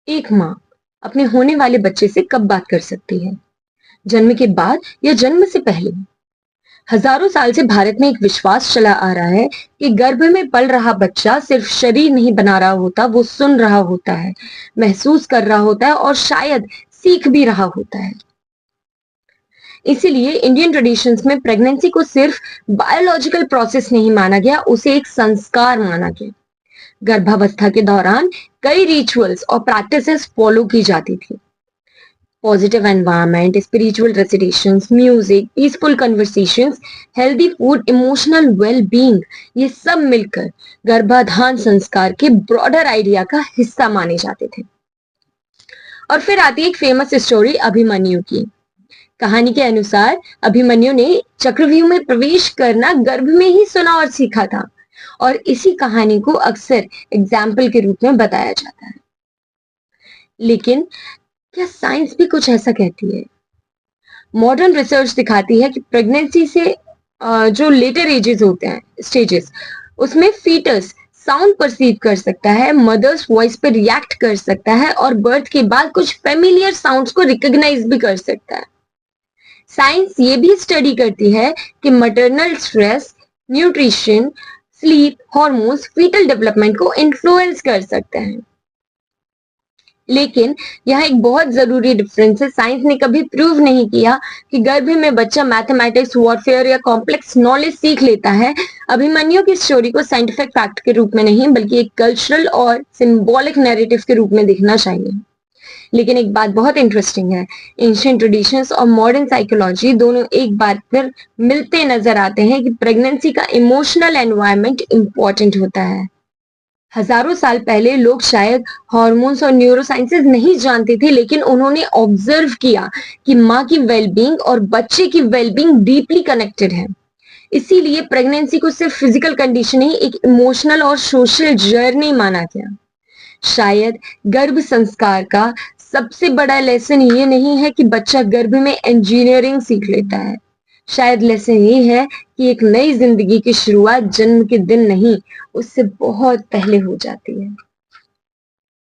एक माँ अपने होने वाले बच्चे से कब बात कर सकती है? जन्म के बाद या जन्म से पहले? हजारों साल से भारत में एक विश्वास चला आ रहा है कि गर्भ में पल रहा बच्चा सिर्फ शरीर नहीं बना रहा होता, वो सुन रहा होता है, महसूस कर रहा होता है और शायद सीख भी रहा होता है। इसीलिए इंडियन ट्रेडिशंस में प्रेगनेंसी को सिर्फ बायोलॉजिकल प्रोसेस नहीं माना गया, उसे एक संस्कार माना गया। गर्भावस्था के दौरान कई रिचुअल्स और प्रैक्टिसेस फॉलो की जाती थी। Positive environment, spiritual recitations, music, peaceful conversations, healthy food, emotional well being, ये सब मिलकर गर्भाधान संस्कार के ब्रॉडर आइडिया का हिस्सा माने जाते थे। और फिर आती है एक फेमस स्टोरी अभिमन्यु की। कहानी के अनुसार अभिमन्यु ने चक्रव्यूह में प्रवेश करना गर्भ में ही सुना और सीखा था, और इसी कहानी को अक्सर एग्जाम्पल के रूप में बताया जाता है। लेकिन क्या साइंस भी कुछ ऐसा कहती है? मॉडर्न रिसर्च दिखाती है कि प्रेगनेंसी से जो लेटर एजेस होते हैं, स्टेजेस, उसमें फीटस साउंड परसीव कर सकता है, मदर्स वॉइस पर रिएक्ट कर सकता है और बर्थ के बाद कुछ फेमिलियर साउंड्स को रिकॉग्नाइज भी कर सकता है। साइंस ये भी स्टडी करती है कि maternal stress, nutrition, sleep, hormones fetal development को इन्फ्लुएंस कर सकते हैं। लेकिन यहाँ एक बहुत जरूरी डिफरेंस है, साइंस ने कभी प्रूव नहीं किया कि गर्भ में बच्चा मैथमेटिक्स, वॉरफेयर या कॉम्प्लेक्स नॉलेज सीख लेता है। अभिमन्यु की स्टोरी को साइंटिफिक फैक्ट के रूप में नहीं, बल्कि एक कल्चरल और सिंबॉलिक नैरेटिव के रूप में देखना चाहिए। लेकिन एक बात बहुत इंटरेस्टिंग है, एंशिएंट ट्रेडिशंस और मॉडर्न साइकोलॉजी दोनों एक बार फिर मिलते नजर आते हैं कि प्रेगनेंसी का इमोशनल एनवायरनमेंट इंपॉर्टेंट होता है। हजारों साल पहले लोग शायद हार्मोन्स और न्यूरोसाइंसेस नहीं जानते थे, लेकिन उन्होंने ऑब्जर्व किया कि माँ की वेलबींग और बच्चे की वेलबींग डीपली कनेक्टेड है। इसीलिए प्रेगनेंसी को सिर्फ फिजिकल कंडीशन नहीं, एक इमोशनल और सोशल जर्नी माना गया। शायद गर्भ संस्कार का सबसे बड़ा लेसन ये नहीं है कि बच्चा गर्भ में इंजीनियरिंग सीख लेता है। शायद लेसन ये है कि एक नई जिंदगी की शुरुआत जन्म के दिन नहीं, उससे बहुत पहले हो जाती है।